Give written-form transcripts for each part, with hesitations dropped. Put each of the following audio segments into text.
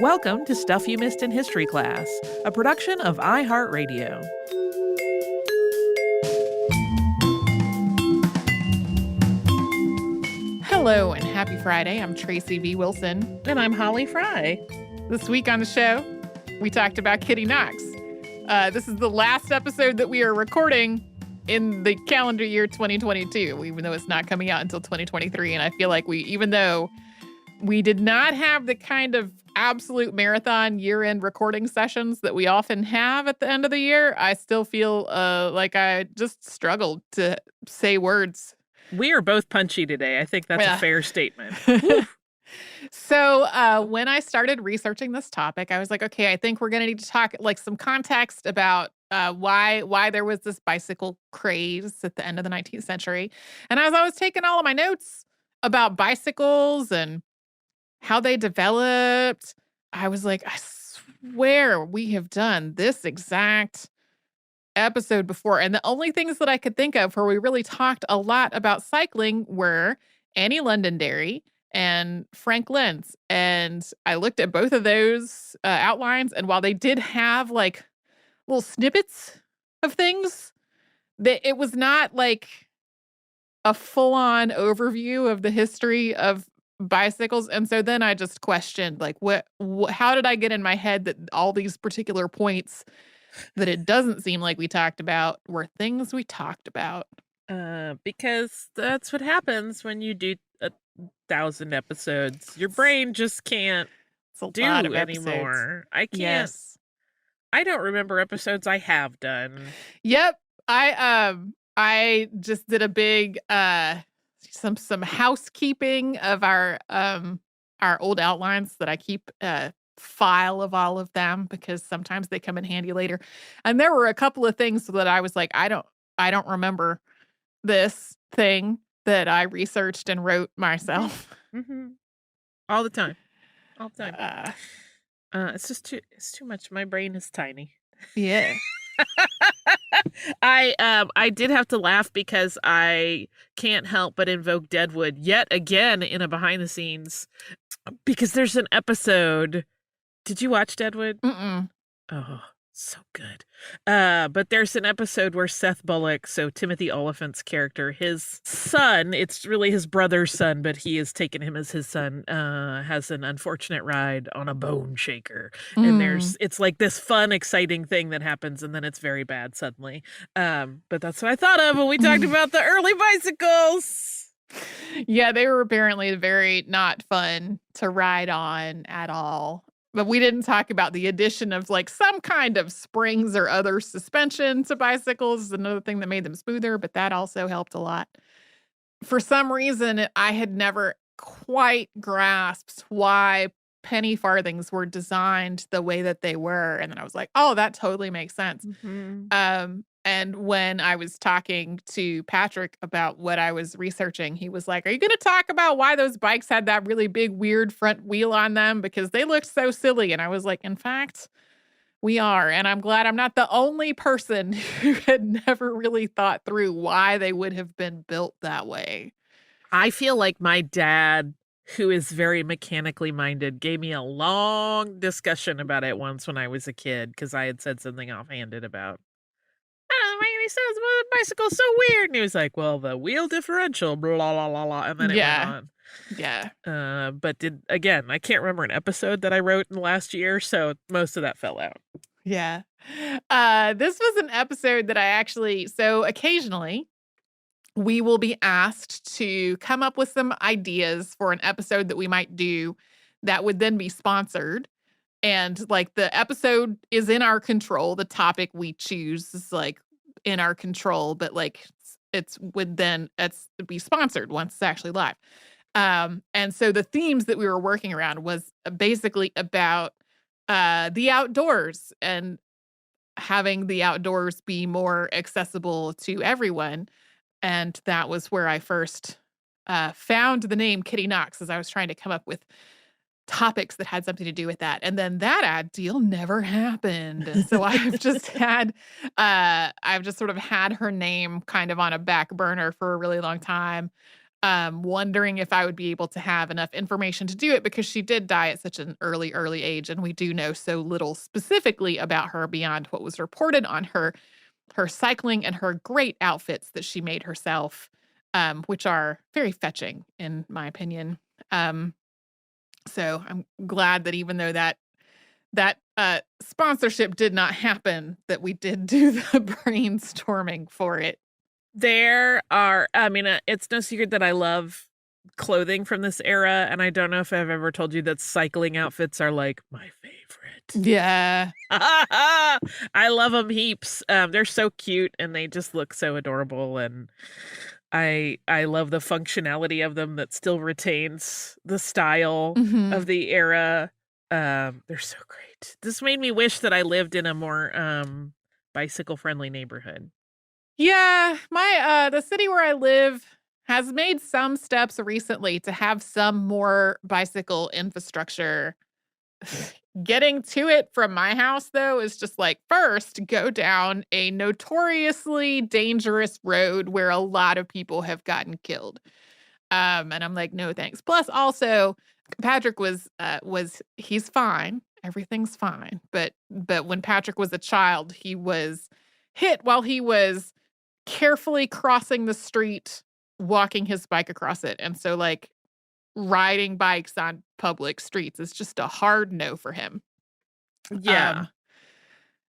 Welcome to Stuff You Missed in History Class, a production of iHeartRadio. Hello and happy Friday. I'm Tracy V. Wilson. And I'm Holly Fry. This week on the show, we talked about Kitty Knox. This is the last episode that we are recording in the calendar year 2022, even though it's not coming out until 2023. And I feel like even though we did not have the kind of absolute marathon year-end recording sessions that we often have at the end of the year, I still feel like I just struggled to say words. We are both punchy today. I think that's a fair statement. So when I started researching this topic, I was like, okay, I think we're going to need to talk like some context about why there was this bicycle craze at the end of the 19th century. And as I was taking all of my notes about bicycles and how they developed, I was like, I swear we have done this exact episode before. And the only things that I could think of where we really talked a lot about cycling were Annie Londonderry and Frank Lenz. And I looked at both of those outlines, and while they did have like little snippets of things, it was not like a full-on overview of the history of bicycles. And so then I just questioned, like, how did I get in my head that all these particular points that it doesn't seem like we talked about were things we talked about? Because that's what happens when you do 1,000 episodes. Your brain just can't do anymore. I can't. Yes. I don't remember episodes I have done. Yep. I just did a big some housekeeping of our old outlines that I keep a file of all of them because sometimes they come in handy later. And there were a couple of things that I was like, I don't remember this thing that I researched and wrote myself. Mm-hmm. All the time. It's too much. My brain is tiny. Yeah. I did have to laugh because I can't help but invoke Deadwood yet again in a behind the scenes, because there's an episode. Did you watch Deadwood? Mm-mm. Oh, so good. But there's an episode where Seth Bullock, so Timothy Oliphant's character, his son, it's really his brother's son, but he has taken him as his son, has an unfortunate ride on a bone shaker. And it's like this fun, exciting thing that happens, and then it's very bad suddenly. But that's what I thought of when we talked about the early bicycles. Yeah, they were apparently very not fun to ride on at all. But we didn't talk about the addition of like some kind of springs or other suspension to bicycles, another thing that made them smoother, but that also helped a lot. For some reason, I had never quite grasped why penny farthings were designed the way that they were. And then I was like, oh, that totally makes sense. Mm-hmm. And when I was talking to Patrick about what I was researching, he was like, are you going to talk about why those bikes had that really big, weird front wheel on them? Because they looked so silly. And I was like, in fact, we are. And I'm glad I'm not the only person who had never really thought through why they would have been built that way. I feel like my dad, who is very mechanically minded, gave me a long discussion about it once when I was a kid, because I had said something offhanded about, why sounds the bicycle's so weird. And he was like, well, the wheel differential, blah, blah, blah, blah. And then it went on. Yeah. But I can't remember an episode that I wrote in the last year, so most of that fell out. Yeah. This was an episode that so occasionally we will be asked to come up with some ideas for an episode that we might do that would then be sponsored. And like the episode is in our control. The topic we choose is like in our control, but like it's be sponsored once it's actually live. And so the themes that we were working around was basically about the outdoors and having the outdoors be more accessible to everyone. And that was where I first found the name Kitty Knox, as I was trying to come up with topics that had something to do with that. And then that ad deal never happened. And so I've just sort of had her name kind of on a back burner for a really long time. wondering if I would be able to have enough information to do it because she did die at such an early age, and we do know so little specifically about her beyond what was reported on her cycling and her great outfits that she made herself, which are very fetching in my opinion. Um, so I'm glad that even though that sponsorship did not happen, that we did do the brainstorming for it. There are, I mean, it's no secret that I love clothing from this era, and I don't know if I've ever told you that cycling outfits are like my favorite. Yeah. I love them heaps. They're so cute and they just look so adorable, and I love the functionality of them that still retains the style Mhm. of the era. They're so great. This made me wish that I lived in a more bicycle friendly neighborhood. Yeah, my the city where I live has made some steps recently to have some more bicycle infrastructure. Getting to it from my house, though, is just like, first, go down a notoriously dangerous road where a lot of people have gotten killed. And I'm like, "No, thanks." Plus, also, Patrick was he's fine. Everything's fine. But when Patrick was a child, he was hit while he was carefully crossing the street, walking his bike across it. And so, like, riding bikes on public streets is just a hard no for him. Yeah. Um,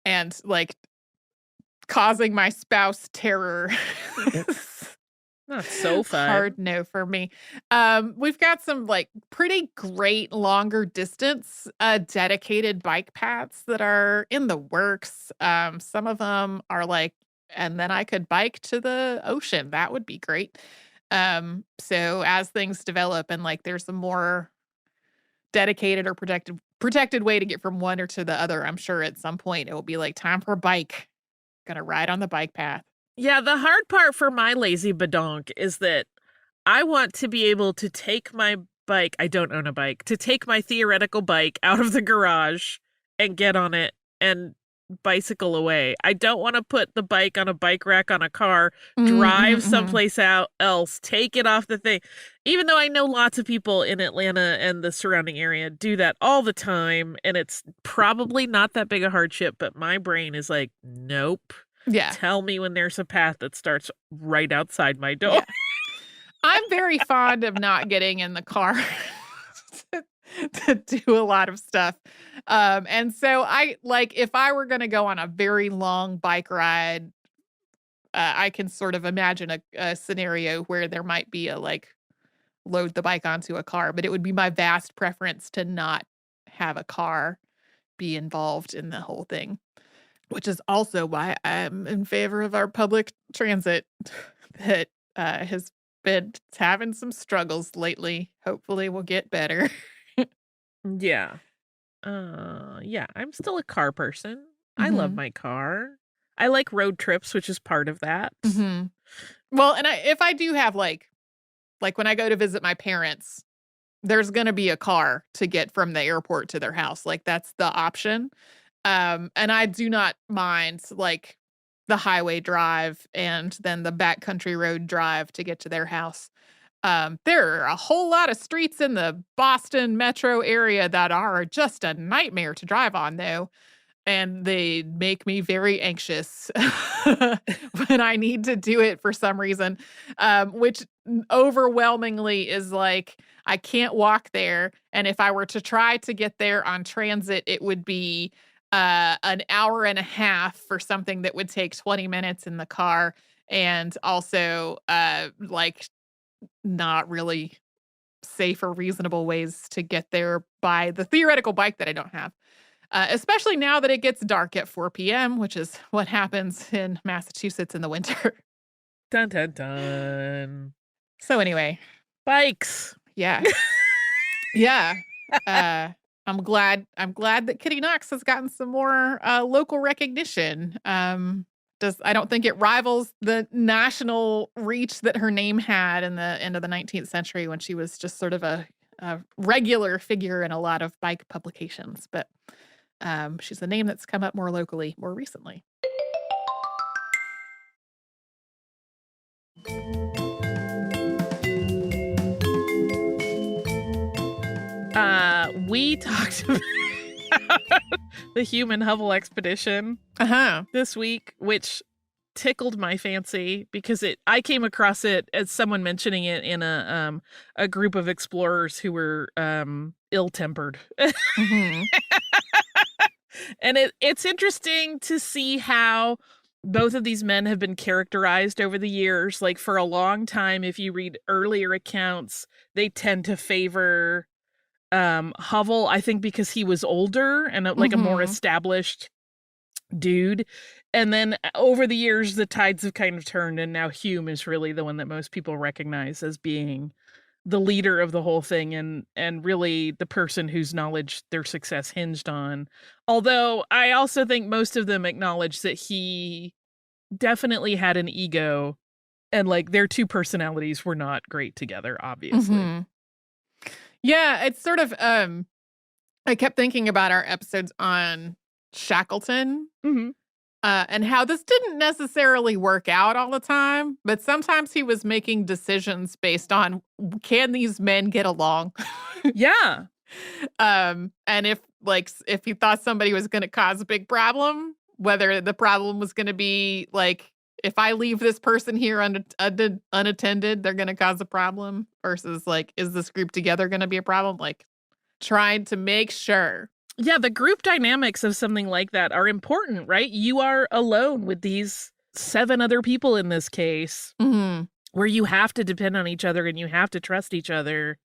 and, like, causing my spouse terror is Not so hard fun. no for me. We've got some, like, pretty great longer distance, dedicated bike paths that are in the works. Some of them are like, and then I could bike to the ocean. That would be great. So as things develop and, like, there's a more dedicated or protected way to get from one or to the other, I'm sure at some point it will be like, "Time for a bike. Gonna ride on the bike path." Yeah, the hard part for my lazy badonk is that I want to be able to take my bike, I don't own a bike, to take my theoretical bike out of the garage and get on it and bicycle away. I don't want to put the bike on a bike rack on a car, Mm, mhm, drive mhm. someplace out else, take it off the thing. Even though I know lots of people in Atlanta and the surrounding area do that all the time, and it's probably not that big a hardship, but my brain is like, nope. Yeah, Tell me when there's a path that starts right outside my door. yeah. I'm very fond of not getting in the car to to do a lot of stuff. And so I like, if I were gonna go on a very long bike ride, I can sort of imagine a scenario where there might be a, like, load the bike onto a car, but it would be my vast preference to not have a car be involved in the whole thing, which is also why I'm in favor of our public transit that, has been having some struggles lately. Hopefully, will get better. Yeah. Yeah, I'm still a car person. I love Mhm, my car. I like road trips, which is part of that. mhm. Well, and if I do have, like, when I go to visit my parents, there's gonna be a car to get from the airport to their house, like, that's the option. And I do not mind, like, the highway drive and then the backcountry road drive to get to their house. There are a whole lot of streets in the Boston metro area that are just a nightmare to drive on, though, and they make me very anxious when I need to do it for some reason, which overwhelmingly is like, I can't walk there, and if I were to try to get there on transit, it would be, an hour and a half for something that would take 20 minutes in the car, and also, like, not really safe or reasonable ways to get there by the theoretical bike that I don't have. Especially now that it gets dark at 4 PM, which is what happens in Massachusetts in the winter. Dun dun dun. So anyway, Bikes. yeah. Yeah. Uh, I'm glad that Kitty Knox has gotten some more, local recognition. Does I don't think it rivals the national reach that her name had in the end of the 19th century when she was just sort of a regular figure in a lot of bike publications, but, she's a name that's come up more locally more recently. we talked about the Hume and Hovell expedition this week, which tickled my fancy because I came across it as someone mentioning it in a group of explorers who were ill-tempered. Mhm. And it's interesting to see how both of these men have been characterized over the years. Like, for a long time, if you read earlier accounts, they tend to favor Hovell, I think because he was older and like a more Mhm. established dude. And then over the years, the tides have kind of turned, and now Hume is really the one that most people recognize as being the leader of the whole thing, and really the person whose knowledge their success hinged on. Although I also think most of them acknowledge that he definitely had an ego, and like their two personalities were not great together, obviously. Mhm. Yeah, it's sort of I kept thinking about our episodes on Shackleton. Mm-hmm. And how this didn't necessarily work out all the time, but sometimes he was making decisions based on, can these men get along? Yeah. And if he thought somebody was going to cause a big problem, whether the problem was going to be like, if I leave this person here unattended, they're going to cause a problem, versus like, is this group together going to be a problem? Like, trying to make sure. Yeah, the group dynamics of something like that are important, right? You are alone with these 7 other people in this case, Mhm. where you have to depend on each other and you have to trust each other,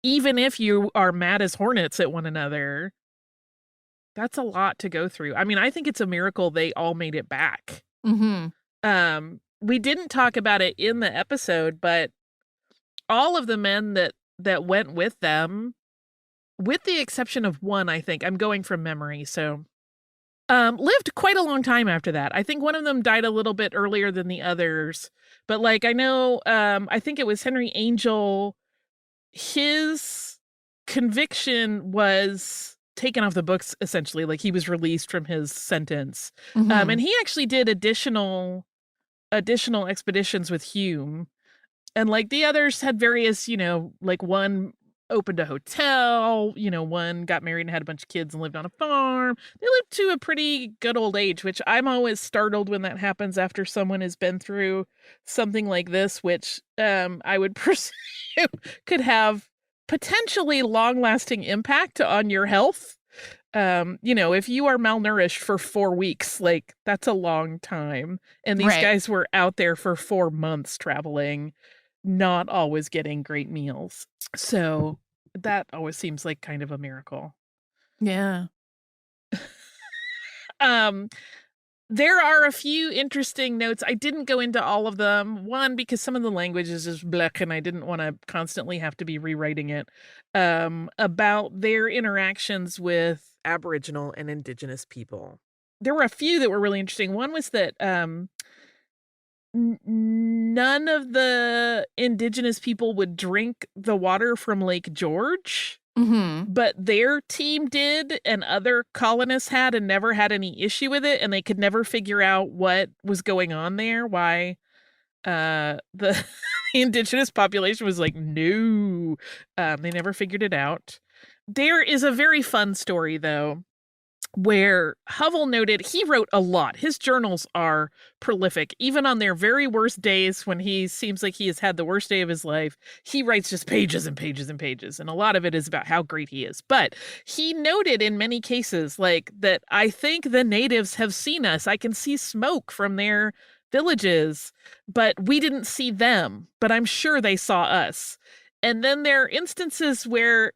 even if you are mad as hornets at one another. That's a lot to go through. I mean, I think it's a miracle they all made it back. Mhm. We didn't talk about it in the episode, but all of the men that went with them, with the exception of one, I think, I'm going from memory, so lived quite a long time after that. I think one of them died a little bit earlier than the others, but like I know, I think it was Henry Angel. His conviction was taken off the books, essentially. Like, he was released from his sentence, Mhm. and he actually did additional expeditions with Hume. And like the others had various, like one opened a hotel, one got married and had a bunch of kids and lived on a farm. They lived to a pretty good old age, which I'm always startled when that happens after someone has been through something like this, which I would presume could have potentially long-lasting impact on your health. If you are malnourished for 4 weeks, like that's a long time. And these Right. guys were out there for 4 months traveling, not always getting great meals. So that always seems like kind of a miracle. Yeah. Um, there are a few interesting notes. I didn't go into all of them. One, because some of the language is just blech, and I didn't want to constantly have to be rewriting it. About their interactions with Aboriginal and Indigenous people. There were a few that were really interesting. One was that none of the Indigenous people would drink the water from Lake George, Mhm. but their team did, and other colonists had, and never had any issue with it, and they could never figure out what was going on there, why the Indigenous population was like, no. They never figured it out. There is a very fun story, though, where Hovell noted he wrote a lot. His journals are prolific. Even on their very worst days, when he seems like he has had the worst day of his life, he writes just pages and pages and pages. And a lot of it is about how great he is. But he noted in many cases, like, that I think the natives have seen us. I can see smoke from their villages, but we didn't see them. But I'm sure they saw us. And then there are instances where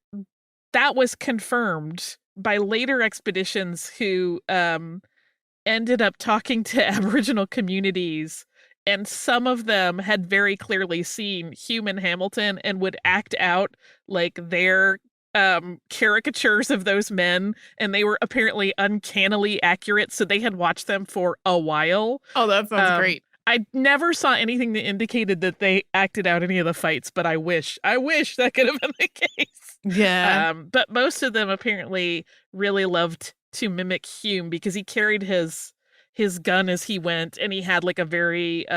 that was confirmed by later expeditions who ended up talking to Aboriginal communities, and some of them had very clearly seen Hume and Hamilton and would act out like their caricatures of those men, and they were apparently uncannily accurate, so they had watched them for a while. Oh, that sounds great. I never saw anything that indicated that they acted out any of the fights, but I wish that could have been the case. Yeah. But most of them apparently really loved to mimic Hume because he carried his gun as he went, and he had like a very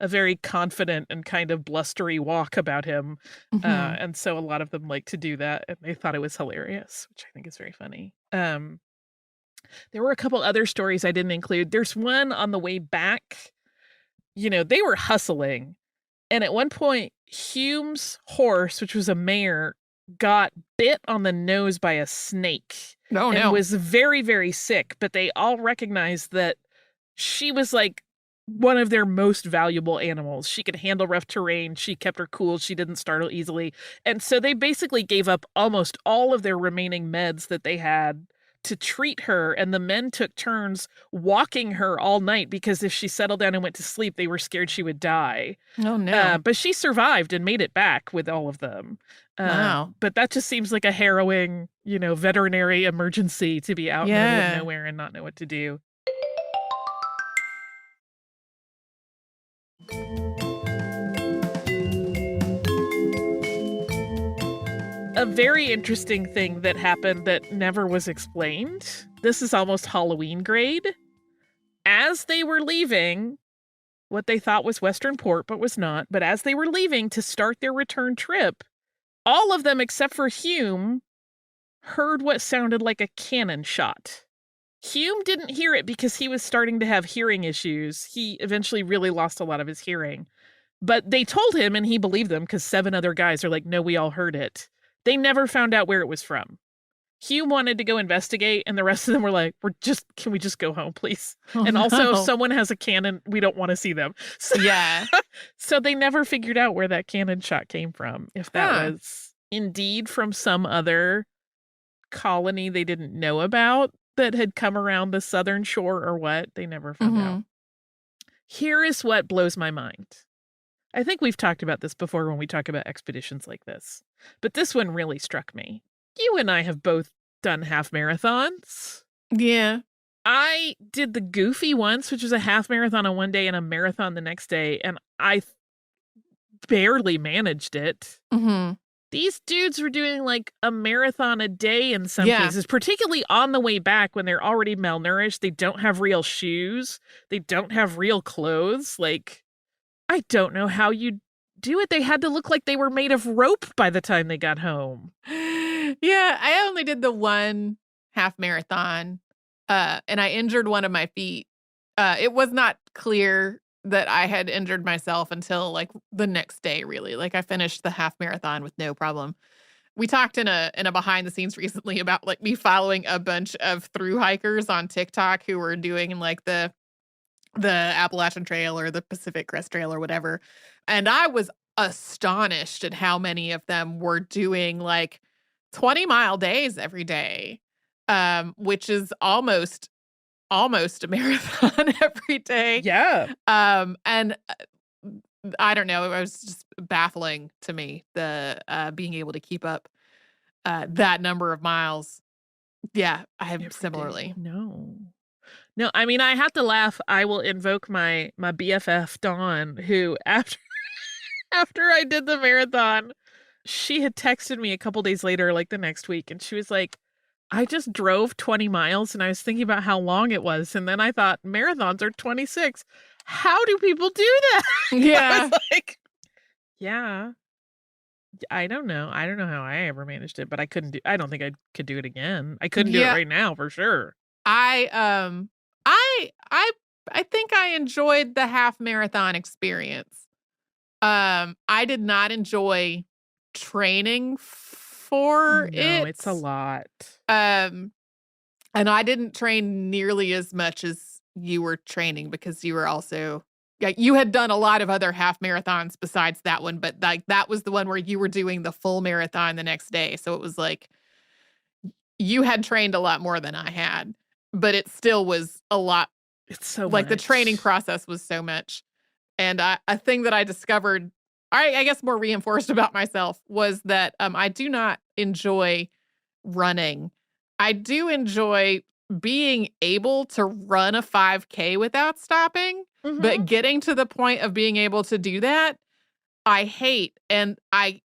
a very confident and kind of blustery walk about him. Mhm. And so a lot of them like to do that, and they thought it was hilarious, which I think is very funny. There were a couple other stories I didn't include. There's one on the way back. They were hustling, and at one point, Hume's horse, which was a mare, got bit on the nose by a snake Oh, and no. was very, very sick. But they all recognized that she was like one of their most valuable animals. She could handle rough terrain. She kept her cool. She didn't startle easily. And so they basically gave up almost all of their remaining meds that they had to treat her. And the men took turns walking her all night because if she settled down and went to sleep, they were scared she would die. Oh, no. But she survived and made it back with all of them. Wow. But that just seems like a harrowing, veterinary emergency to be out in the middle of Yeah. nowhere and not know what to do. A very interesting thing that happened that never was explained. This is almost Halloween grade. As they were leaving what they thought was Western Port, but was not, but as they were leaving to start their return trip, all of them except for Hume heard what sounded like a cannon shot. Hume didn't hear it because he was starting to have hearing issues. He eventually really lost a lot of his hearing. But they told him, and he believed them because 7 other guys are like, no, we all heard it. They never found out where it was from. Hume wanted to go investigate, and the rest of them were like, can we just go home, please? Oh, And also, if no. someone has a cannon, we don't want to see them. So, Yeah. so they never figured out where that cannon shot came from. If that Huh. was indeed from some other colony they didn't know about that had come around the southern shore or what, they never found out. Mhm. Here is what blows my mind. I think we've talked about this before when we talk about expeditions like this, but this one really struck me. You and I have both done half marathons. Yeah. I did the Goofy once, which was a half marathon on one day and a marathon the next day, and I barely managed it. Mhm. These dudes were doing like a marathon a day in some Yeah. cases, particularly on the way back when they're already malnourished. They don't have real shoes. They don't have real clothes. Like, I don't know how you do it. They had to look like they were made of rope by the time they got home. Yeah, I only did the one half marathon, and I injured one of my feet. It was not clear that I had injured myself until, like, the next day, really. Like, I finished the half marathon with no problem. We talked in a behind the scenes recently about, like, me following a bunch of thru hikers on TikTok who were doing, like, the Appalachian Trail or the Pacific Crest Trail or whatever, and I was astonished at how many of them were doing, like, 20-mile days every day, which is almost a marathon every day. Yeah. And I don't know, it was just baffling to me, the being able to keep up that number of miles. Yeah, I have Every day. similarly. No, I mean, I have to laugh. I will invoke my BFF Dawn, who after I did the marathon, she had texted me a couple days later, like the next week, and she was like, I just drove 20 miles and I was thinking about how long it was. And then I thought, marathons are 26. How do people do that? I Yeah. was like, yeah, I don't know. I don't know how I ever managed it, but I don't think I could do it again. I couldn't do it Yeah. right now for sure. I think I enjoyed the half marathon experience. I did not enjoy training for No, it. it's a lot. And I didn't train nearly as much as you were training because you were also, yeah, you had done a lot of other half marathons besides that one, but like that was the one where you were doing the full marathon the next day. So it was like you had trained a lot more than I had, but it still was a lot. It's so Like the training much. process was so much. And a thing that I discovered, I guess more reinforced about myself, was that I do not enjoy running. I do enjoy being able to run a 5K without stopping, but getting to the point of being able to do that, I hate. And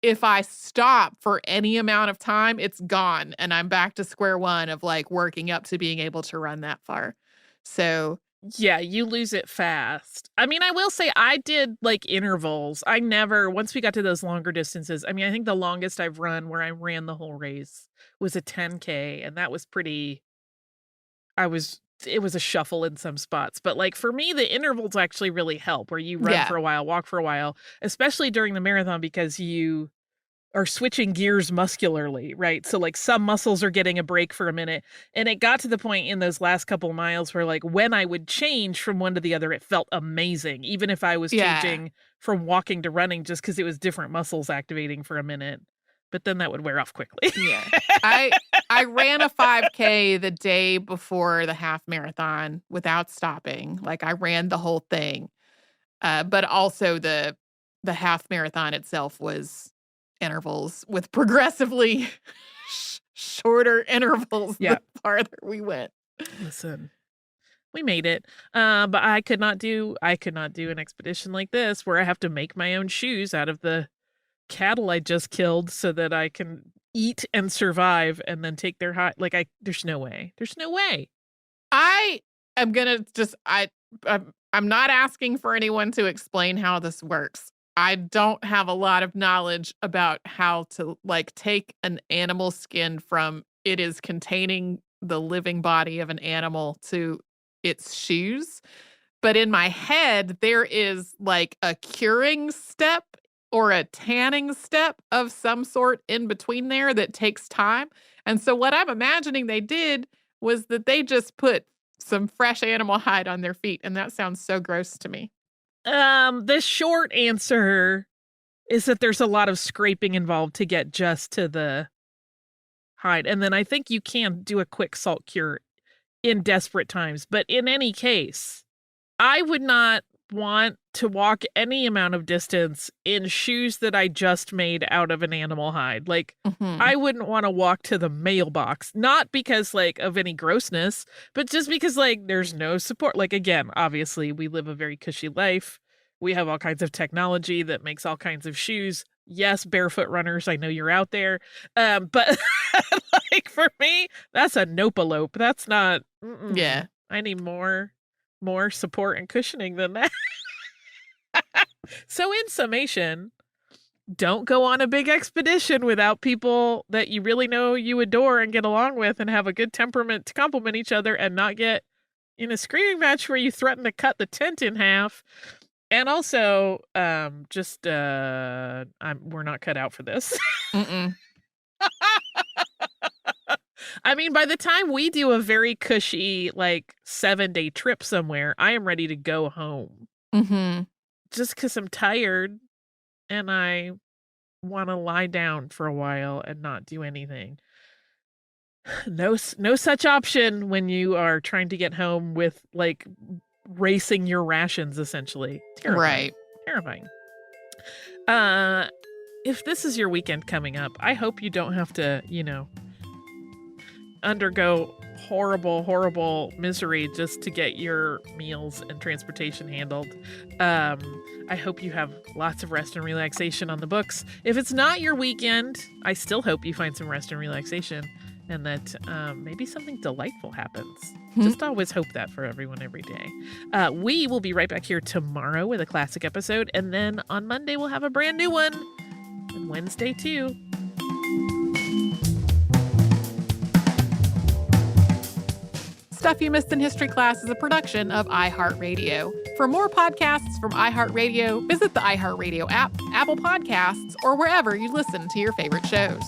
if I stop for any amount of time, it's gone. And I'm back to square one of like working up to being able to run that far. So Yeah, you lose it fast. I mean, I will say I did like intervals. I never, once we got to those longer distances, I mean, I think the longest I've run where I ran the whole race was a 10K, and that was pretty, it was a shuffle in some spots. But like for me, the intervals actually really help where you run Yeah. for a while, walk for a while, especially during the marathon because you are switching gears muscularly, right? So like some muscles are getting a break for a minute. And it got to the point in those last couple miles where like when I would change from one to the other, it felt amazing. Even if I was Yeah. changing from walking to running just because it was different muscles activating for a minute. But then that would wear off quickly. Yeah. I ran a 5K the day before the half marathon without stopping. Like I ran the whole thing. But also the half marathon itself was intervals with progressively shorter intervals Yeah. the farther we went. Listen, we made it. But I could not do an expedition like this where I have to make my own shoes out of the cattle I just killed so that I can eat and survive and then take their hide. Like there's no way. There's no way. I am gonna just I'm not asking for anyone to explain how this works. I don't have a lot of knowledge about how to like take an animal skin from it is containing the living body of an animal to its shoes. But in my head, there is like a curing step or a tanning step of some sort in between there that takes time. And so what I'm imagining they did was that they just put some fresh animal hide on their feet. And that sounds so gross to me. The short answer is that there's a lot of scraping involved to get just to the hide. And then I think you can do a quick salt cure in desperate times. But in any case, I would not want to walk any amount of distance in shoes that I just made out of an animal hide. Like, I wouldn't want to walk to the mailbox, not because like of any grossness, but just because like there's no support. Like, again, obviously we live a very cushy life. We have all kinds of technology that makes all kinds of shoes. Yes, barefoot runners, I know you're out there. But like for me, that's a nope-a-lope. That's not, Yeah. I need more support and cushioning than that. So in summation, don't go on a big expedition without people that you really know you adore and get along with and have a good temperament to complement each other and not get in a screaming match where you threaten to cut the tent in half. And also, we're not cut out for this. I mean, by the time we do a very cushy, like 7-day trip somewhere, I am ready to go home. Just because I'm tired and I want to lie down for a while and not do anything. No such option when you are trying to get home with like racing your rations, essentially. Terrifying. Right. Terrifying. If this is your weekend coming up, I hope you don't have to, undergo horrible misery just to get your meals and transportation handled. I hope you have lots of rest and relaxation on the books. If it's not your weekend, I still hope you find some rest and relaxation and that maybe something delightful happens. Just always hope that for everyone every day. We will be right back here tomorrow with a classic episode, and then on Monday we'll have a brand new one, and Wednesday too. Stuff You Missed in History Class is a production of iHeartRadio. For more podcasts from iHeartRadio, visit the iHeartRadio app, Apple Podcasts, or wherever you listen to your favorite shows.